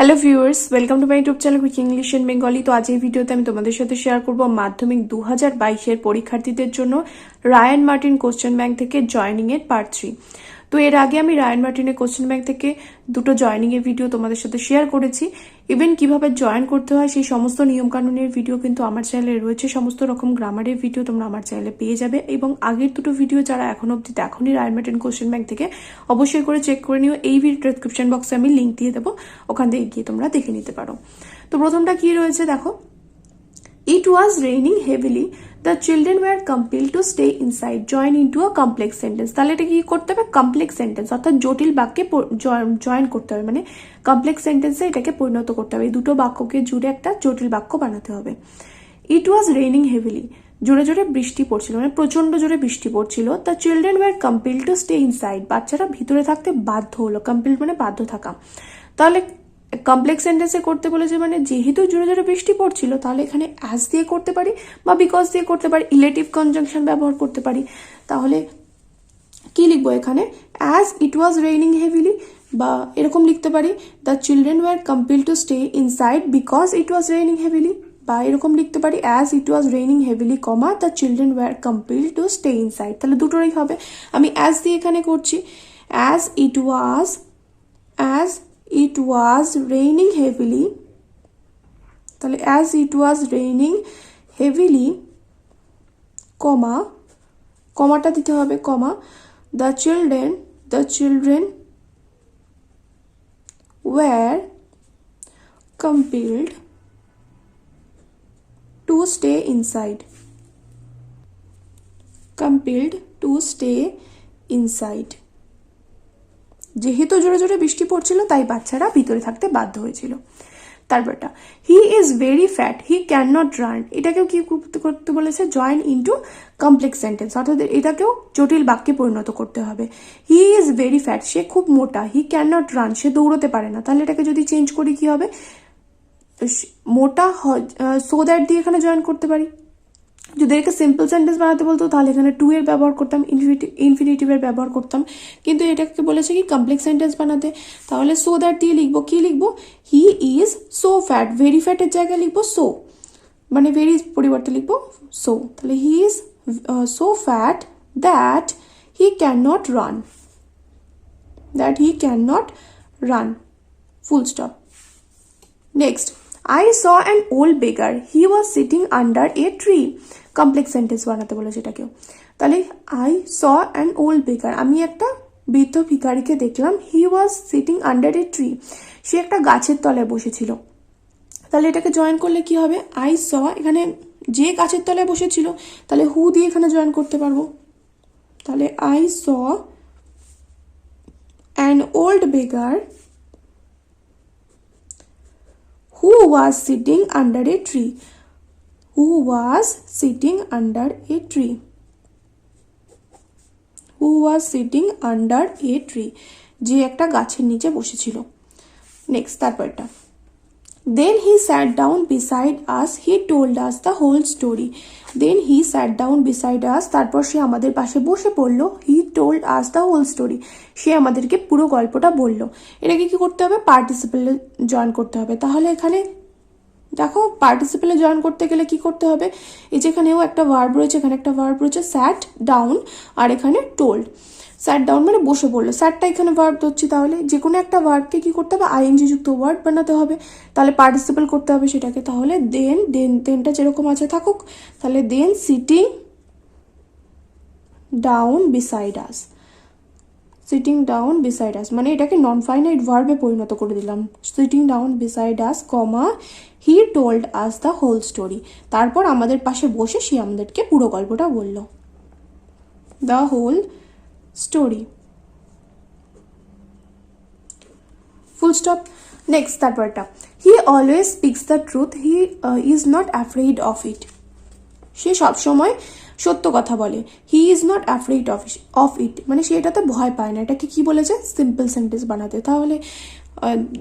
Hello viewers, welcome to my YouTube channel quick English in Bengali. তো আজ এই ভিডিওতে আমি তোমাদের সাথে শেয়ার করব মাধ্যমিক 2022-এর পরীক্ষার্থীদের জন্য রায়ান মার্টিন কোশ্চেন ব্যাংক থেকে জয়নিং এর পার্ট 3। তো এর আগে আমি রায়ান মার্টিনের কোশ্চেন ব্যাংক থেকে দুটো জয়নিং এর ভিডিও তোমাদের সাথে শেয়ার করেছি। ইভেন কিভাবে জয়েন করতে হয় সেই সমস্ত নিয়মকানুনের ভিডিও কিন্তু আমার চ্যানেলে রয়েছে। সমস্ত রকম গ্রামারের ভিডিও তোমরা আমার চ্যানেলে পেয়ে যাবে, এবং আগের দুটো ভিডিও যারা এখনো অব্দি দেখোনি রায়ান মার্টিন কোশ্চেন ব্যাংক থেকে, অবশ্যই করে চেক করে নিও। এই ভিডিও ডেসক্রিপশন বক্সে আমি লিঙ্ক দিয়ে দেবো, ওখান থেকে গিয়ে তোমরা দেখে নিতে পারো। তো প্রথমটা কি রয়েছে দেখো, it was raining heavily, the children were compelled to stay inside, join into a complex sentence. তাহলে এটা কি করতে হবে? কমপ্লেক্স সেন্টেন্স, অর্থাৎ জটিল বাক্যে জয়েন করতে হবে, মানে কমপ্লেক্স সেন্টেন্সে এটাকে পরিণত করতে হবে। এই দুটো বাক্যকে জুড়ে একটা জটিল বাক্য বানাতে হবে। ইট ওয়াজ রেইনিং হেভিলি, জোরে জোরে বৃষ্টি পড়ছিল, মানে প্রচন্ড জোরে বৃষ্টি পড়ছিল। The children were compelled to stay inside, বাচ্চারা ভিতরে থাকতে বাধ্য হলো। কম্পেলড মানে বাধ্য থাকা। তাহলে কমপ্লেক্স সেন্টেন্সে করতে বলেছে, মানে যেহেতু জোরে জোরে বৃষ্টি পড়ছিল, তাহলে এখানে অ্যাজ দিয়ে করতে পারি বা বিকজ দিয়ে করতে পারি, ইলেটিভ কনজাংশন ব্যবহার করতে পারি। তাহলে কি লিখবো এখানে? As it was raining heavily, বা এরকম লিখতে পারি the children were compelled to stay inside because it was raining heavily, বা এরকম লিখতে পারি as it was raining heavily comma the children were compelled to stay inside. তাহলে দুটোরই হবে। আমি অ্যাজ দিয়ে এখানে করছি, as it was raining heavily, তাহলে as it was raining heavily, কমা, কমাটা দিতে হবে, কমা the children were compelled to stay inside, যেহেতু জোরে জোরে বৃষ্টি পড়ছিল তাই বাচ্চারা ভিতরে থাকতে বাধ্য হয়েছিল। তারপরটা, he is very fat, he can not run, এটাকেও কি করতে বলেছে? জয়েন ইনটু কমপ্লেক্স সেন্টেন্স, অর্থাৎ এটাকেও জটিল বাক্যে পরিণত করতে হবে। হি ইজ ভেরি ফ্যাট, সে খুব মোটা। হি ক্যান নট রান, সে দৌড়তে পারে না। তাহলে এটাকে যদি চেঞ্জ করি কি হবে? মোটা সো দ্যাট দিয়ে এখানে জয়েন করতে পারি। যদি এটাকে সিম্পল সেন্টেন্স বানাতে বলতো তাহলে এখানে টু এর ব্যবহার করতাম, ইনফিনিটিভের ব্যবহার করতাম। কিন্তু এটাকে বলেছে কি কমপ্লেক্স সেন্টেন্স বানাতে, তাহলে সো দ্যাট দিয়ে লিখবো। কি লিখবো? He is so fat, very ফ্যাটের জায়গায় লিখবো সো, মানে ভেরি পরিবর্তে লিখবো সো। তাহলে he is so fat that he can not run, full stop. Next, I saw an old beggar, he was sitting under a tree, complex sentence বানাতে বলেছে এটাকেও। তাহলে I saw an old beggar, আমি একটা বৃদ্ধ ভিখারিকে দেখলাম। he was sitting under a tree, সে একটা গাছের তলায় বসেছিল। তাহলে এটাকে জয়েন করলে কি হবে? I saw, এখানে যে গাছের তলায় বসেছিল, তাহলে who দিয়ে এখানে জয়েন করতে পারবো। তাহলে I saw an old beggar who was sitting under a tree, যে একটা গাছের নিচে বসেছিল। নেক্সট, তারপরটা, then he sat down beside us, he told us the whole story, তারপর সে আমাদের পাশে বসে পড়লো। he told us the whole story, সে আমাদেরকে পুরো গল্পটা বললো। এটাকে কি করতে হবে? পার্টিসিপেলে জয়েন করতে হবে। তাহলে এখানে দেখো, পার্টিসিপেলে জয়েন করতে গেলে কি করতে হবে? এই যেখানেও একটা ভার্ব রয়েছে, এখানে একটা ভার্ব রয়েছে স্যাট ডাউন, আর এখানে টোল্ড। স্যাট ডাউন মানে বসে পড়লো, স্যাটটা এখানে ভার্ব ধরছি। তাহলে যে কোনো একটা ভার্বকে কি করতে হবে? আইএনজি যুক্ত ওয়ার্ড বানাতে হবে, তাহলে পার্টিসিপেল করতে হবে সেটাকে। তাহলে দেনটা যেরকম আছে থাকুক। তাহলে then sitting down beside us, মানে এটাকে নন ফাইনাইট ভার্বে পরিণত করে দিলাম। Sitting down beside us, comma he told us the whole story, তারপর আমাদের পাশে বসে সে আমাদেরকে পুরো গল্পটা বলল। The whole story, full stop. Next, তারপরটা, he always speaks the truth, he is not afraid of it, সে সবসময় সত্য কথা বলে। He is not afraid of it, মানে সে এটাতে ভয় পায় না। এটাকে কি বলেছে? সিম্পল সেন্টেন্স বানাতে। তাহলে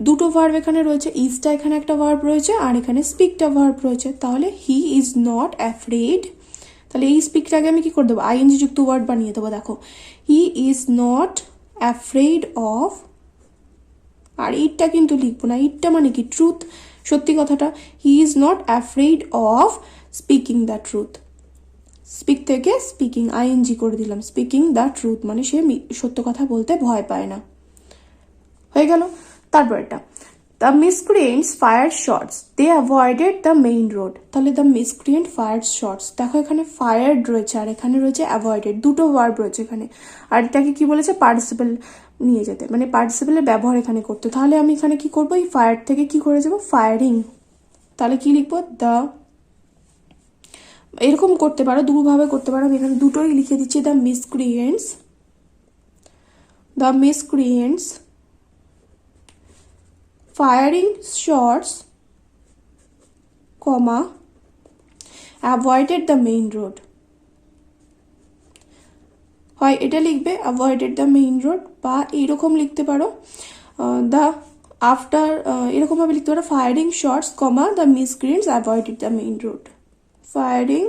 দুটো ভার্ব এখানে রয়েছে, ইজটা এখানে একটা ভার্ব রয়েছে, আর এখানে স্পিকটা ভার্ব রয়েছে। তাহলে হি ইজ নট অ্যাফ্রেড, তাহলে এই স্পিকটাকে আমি কি করে দেবো? আইএনজি যুক্ত ওয়ার্ড বানিয়ে দেবো। দেখো, he is not afraid of আর ইটটা কিন্তু লিখবো না। ইটটা মানে কি? ট্রুথ, সত্যি কথাটা। He is not afraid of speaking the truth. Speak থেকে স্পিকিং আইএনজি করে দিলাম। স্পিকিং দ্য ট্রুথ মানে সে সত্য কথা বলতে ভয় পায় না। হয়ে গেল। তারপরটা, the miscreants fire shots, they avoided the main road. তাহলে দ্য মিসক্রিয়েন্ট ফায়ার শটস, দেখো এখানে ফায়ার্ড রয়েছে আর এখানে রয়েছে অ্যাভয়েডেড, দুটো ওয়ার্ড রয়েছে এখানে। আর এটাকে কি বলেছে? পার্টিসিপেল নিয়ে যেতে, মানে পার্টিসিপেলের ব্যবহার এখানে করতে। তাহলে আমি এখানে কি করবো? এই ফায়ার থেকে কি করে যাবো? ফায়ারিং। তাহলে কি লিখবো? দ্য, এরকম করতে পারো, দুভাবে করতে পারো। আমি এখানে দুটোই লিখে দিচ্ছি। The miscreants firing shots, comma, avoided the main road. হয় এটা লিখবে avoided the main road, বা এরকম লিখতে পারো the after, এরকম ভাবে লিখতে পারো firing shots, comma, the miscreants avoided the main road. Firing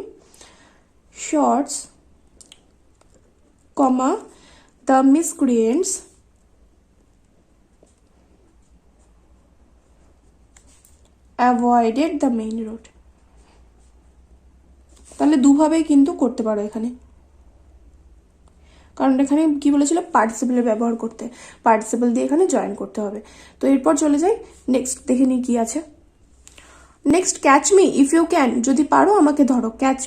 shots, comma, the miscreants avoided the main road. তাহলে দুভাবেই কিন্তু করতে পারো এখানে, কারণ এখানে কি বলেছিল? পার্টিসিপেলের ব্যবহার করতে, পার্টিসিপেল দিয়ে এখানে জয়েন করতে হবে। তো এরপর চলে যাই নেক্সট, দেখে নিই কি আছে। Next, catch me if you can, যদি পারো আমাকে ধরো। ক্যাচ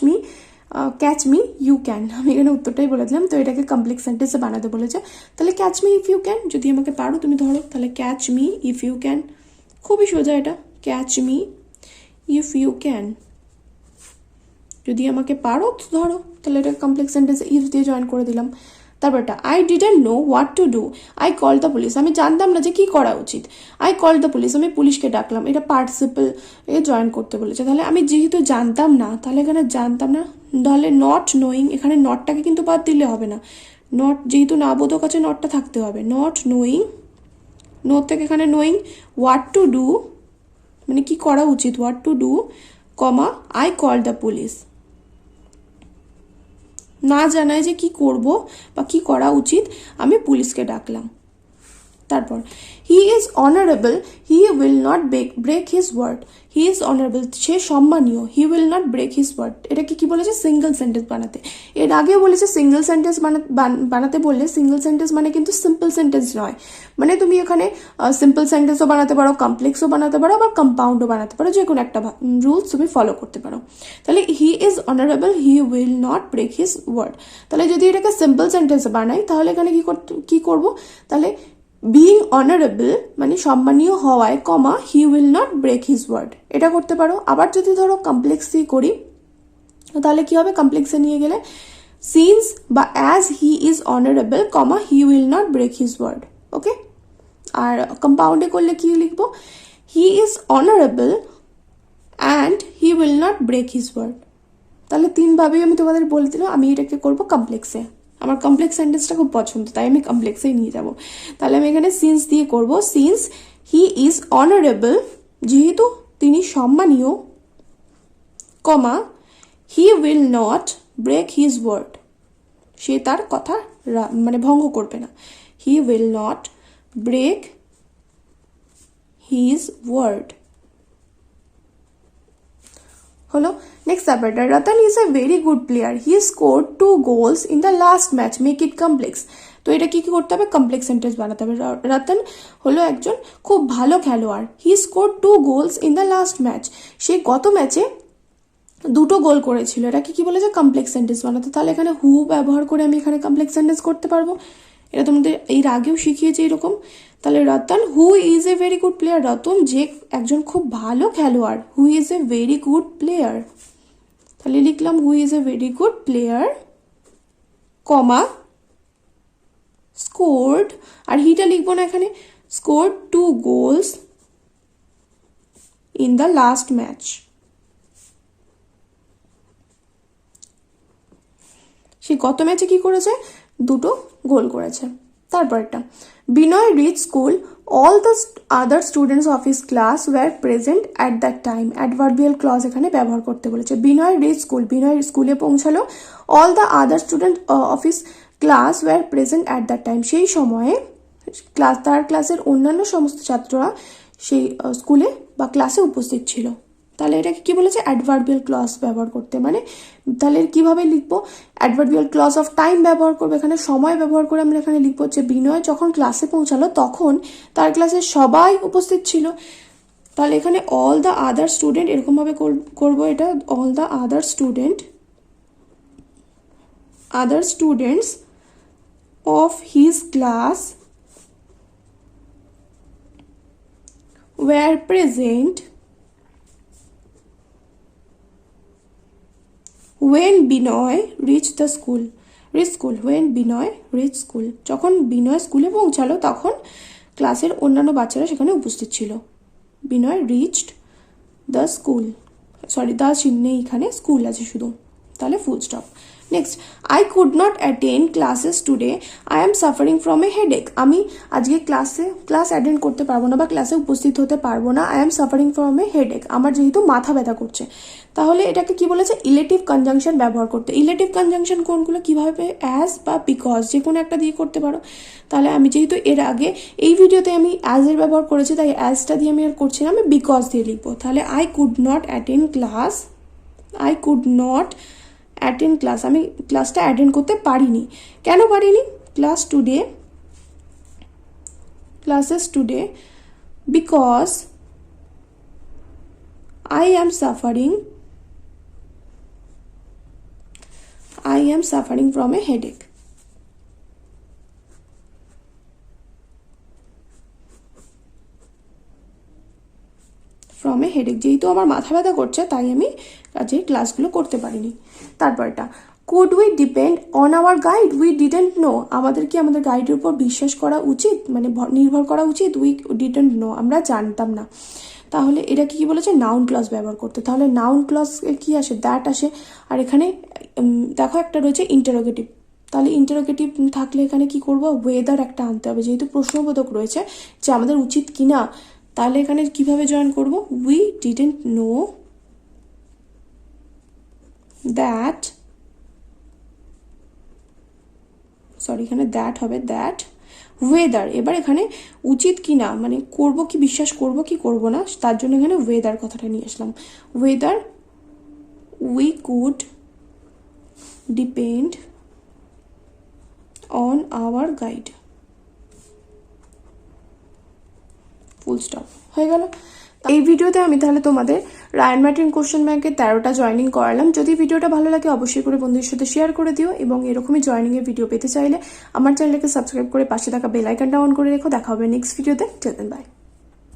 মি ইউ ক্যান, আমি এখানে উত্তরটাই বলে দিলাম। তো এটাকে কমপ্লেক্স সেন্টেন্সে বানাতে বলেছে। তাহলে catch me if you can, যদি আমাকে পারো তুমি ধরো। তাহলে catch me if you can, খুবই সোজা এটা। Catch me if you can, যদি আমাকে পারো ধরো। তাহলে এটা কমপ্লেক্স সেন্টেন্সে ইফ দিয়ে জয়েন করে দিলাম। তারপরটা, I didn't know what to do, I call the police, আমি জানতাম না যে কি করা উচিত। আই কল দ্য পুলিশ, আমি পুলিশকে ডাকলাম। এটা পার্টিসিপেল এ জয়েন করতে বলেছে। তাহলে আমি যেহেতু জানতাম না, তাহলে এখানে জানতাম না, তাহলে নট নোয়িং, এখানে নটটাকে কিন্তু বাদ দিলে হবে না। নট যেহেতু না বোধক আছে, নটটা থাকতে হবে। নট নোয়িং, নোট থেকে এখানে নোয়িং, হোয়াট টু ডু মানে কি করা উচিত, what to do, comma, I call the police, না জানায় যে কি করব বা কি করা উচিত, আমি পুলিশকে ডাকলাম। তারপর, he is honourable, he will not break his word. He is honourable, সে সম্মানীয়। He will not break his word, এটাকে কি বলেছে? সিঙ্গেল সেন্টেন্স বানাতে। এর আগেও বলেছে সিঙ্গেল সেন্টেন্স বানাতে বললে, সিঙ্গেল সেন্টেন্স মানে কিন্তু সিম্পল সেন্টেন্স নয়। মানে তুমি এখানে সিম্পল সেন্টেন্সও বানাতে পারো, কমপ্লেক্সও বানাতে পারো, আবার কম্পাউন্ডও বানাতে পারো, যে কোনো একটা রুলস তুমি ফলো করতে পারো। তাহলে he is honourable, he will not break his word. তাহলে যদি এটাকে সিম্পল সেন্টেন্স বানাই, তাহলে এখানে কি করব? তাহলে বিইং অনারেবল মানে সম্মানীয় হওয়ায়, comma, he will not break his word, এটা করতে পারো। আবার যদি ধরো কমপ্লেক্সি করি, তাহলে কি হবে? কমপ্লেক্সে নিয়ে গেলে সিন্স বা as he is honourable, comma, he will not break his word. Okay. আর কম্পাউন্ডে করলে কি লিখবো? He is honourable and he will not break his word. তাহলে তিনভাবেই আমি তোমাদের বলে দিলাম। আমি এটাকে করবো কমপ্লেক্সে, আমার কমপ্লেক্স সেন্টেন্সটা খুব পছন্দ, তাই আমি কমপ্লেক্সেই নিয়ে যাব। তাহলে আমি এখানে সিন্স দিয়ে করব। সিন্স হি ইজ অনারেবল, যেহেতু তিনি সম্মানীয়, comma, he will not break his word, সে তার কথা মানে ভঙ্গ করবে না। He will not break his word. হলো। Next chapter, Ratan is a very good player, he score 2 goals in the last match, make it complex. তো এটা কি করতে হবে? কমপ্লেক্স সেন্টেন্স বানাতে হবে। রতন হলো একজন খুব ভালো খেলোয়াড়, he score 2 goals in the last match, সে গত ম্যাচে 2 গোল করেছিল। এটা কি বলেছে? কমপ্লেক্স সেন্টেন্স বানাতে। তাহলে এখানে হু ব্যবহার করে আমি এখানে কমপ্লেক্স সেন্টেন্স করতে পারবো। এটা তোমাদের এর আগেও শিখিয়েছে এরকম। তাহলে Ratan who is a very good player, Ratan যে একজন খুব ভালো খেলোয়াড়, who is a very good player. তাহলে লিখলাম who is a very good player, comma, scored, আর হিটা লিখবো না এখানে, scored 2 goals in the last match. সে গত ম্যাচে কি করেছে? 2 গোল করেছে। তারপরটা, Binoy reach school, all the other students of his class were present at that time, adverbial clause এখানে ব্যবহার করতে বলেছে। বিনয় রিচ স্কুল, বিনয় স্কুলে পৌঁছালো, all the other student of his class were present at that time, সেই সময়ে তার ক্লাসের অন্যান্য সমস্ত ছাত্ররা সেই স্কুলে বা ক্লাসে উপস্থিত ছিল। তাহলে এটাকে কি বলেছে, অ্যাডভার্বিয়াল ক্লজ ব্যবহার করতে। মানে তাহলে কিভাবে লিখবো, অ্যাডভার্বিয়াল ক্লজ অফ টাইম ব্যবহার করবো, এখানে সময় ব্যবহার করে আমরা এখানে লিখবো যে বিনয় যখন ক্লাসে পৌঁছালো তখন তার ক্লাসে সবাই উপস্থিত ছিল। তাহলে এখানে অল দ্য আদার স্টুডেন্ট এরকমভাবে করবো, এটা all the other students of his class were present when Binoy reached school. when Binoy reached school, যখন বিনয় স্কুলে পৌঁছালো তখন ক্লাসের অন্যান্য বাচ্চারা সেখানে উপস্থিত ছিল। Binoy reached the school, sorry the নেই এখানে, স্কুল আছে শুধু, তাহলে full stop. Next, I could not attend classes today, I am suffering from a headache. আমি আজকে ক্লাস অ্যাটেন্ড করতে পারবো না বা ক্লাসে উপস্থিত হতে পারবো না, I am suffering from a headache, আমার যেহেতু মাথা ব্যথা করছে। তাহলে এটাকে কি বলেছে, ইলেটিভ কনজাংশন ব্যবহার করতে। ইলেটিভ কনজাংশন কোনগুলো, কিভাবে, অ্যাজ বা বিকজ, যে কোনো একটা দিয়ে করতে পারো। তাহলে আমি যেহেতু এর আগে এই ভিডিওতে আমি অ্যাজ এর ব্যবহার করেছি, তাই অ্যাজটা দিয়ে আমি আর করছি না, আমি বিকজ দিয়ে লিখবো। তাহলে I could not attend class, আমি ক্লাসটা অ্যাটেন্ড করতে পারিনি। কেন পারিনি, classes today because I am suffering from a headache. যেহেতু আমার মাথা ব্যথা করছে তাই আমি আজকে ক্লাসগুলো করতে পারিনি। তারপরটা, could we depend on our guide, we didn't know, আমাদের কি আমাদের গাইডের উপর বিশ্বাস করা উচিত, মানে নির্ভর করা উচিত, উই ডিডেন্ট নো, আমরা জানতাম না। তাহলে এটা কি বলেছে, নাউন ক্লজ ব্যবহার করতে। তাহলে নাউন ক্লজ কি আসে, দ্যাট আসে। আর এখানে দেখো একটা রয়েছে ইন্টারোগেটিভ, তাহলে ইন্টারোগেটিভ থাকলে এখানে কি করব, ওয়েদার একটা আনতে হবে, যেহেতু প্রশ্নবোধক রয়েছে যে আমাদের উচিত কিনা। তাহলে এখানে কিভাবে জয়েন করব, we didn't know that, sorry এখানে দ্যাট হবে, দ্যাট ওয়েদার। এবার এখানে উচিত কি না, মানে করব কি, বিশ্বাস করব কি করব না, তার জন্য এখানে ওয়েদার কথাটা নিয়ে আসলাম। Weather we could depend on our guide, full stop, হয়ে গেল। এই ভিডিওতে আমি তাহলে তোমাদের রায়ান মার্টিন কোশ্চেন ব্যাংকের 13টা জয়েনিং করালাম। যদি ভিডিওটা ভালো লাগে অবশ্যই করে বন্ধুদের সাথে শেয়ার করে দিও, এবং এরকমই জয়েনিংয়ের ভিডিও পেতে চাইলে আমার চ্যানেলকে সাবস্ক্রাইব করে পাশে থাকা বেল আইকনটা অন করে রেখো। দেখা হবে নেক্সট ভিডিওতে, টিল দেন বাই।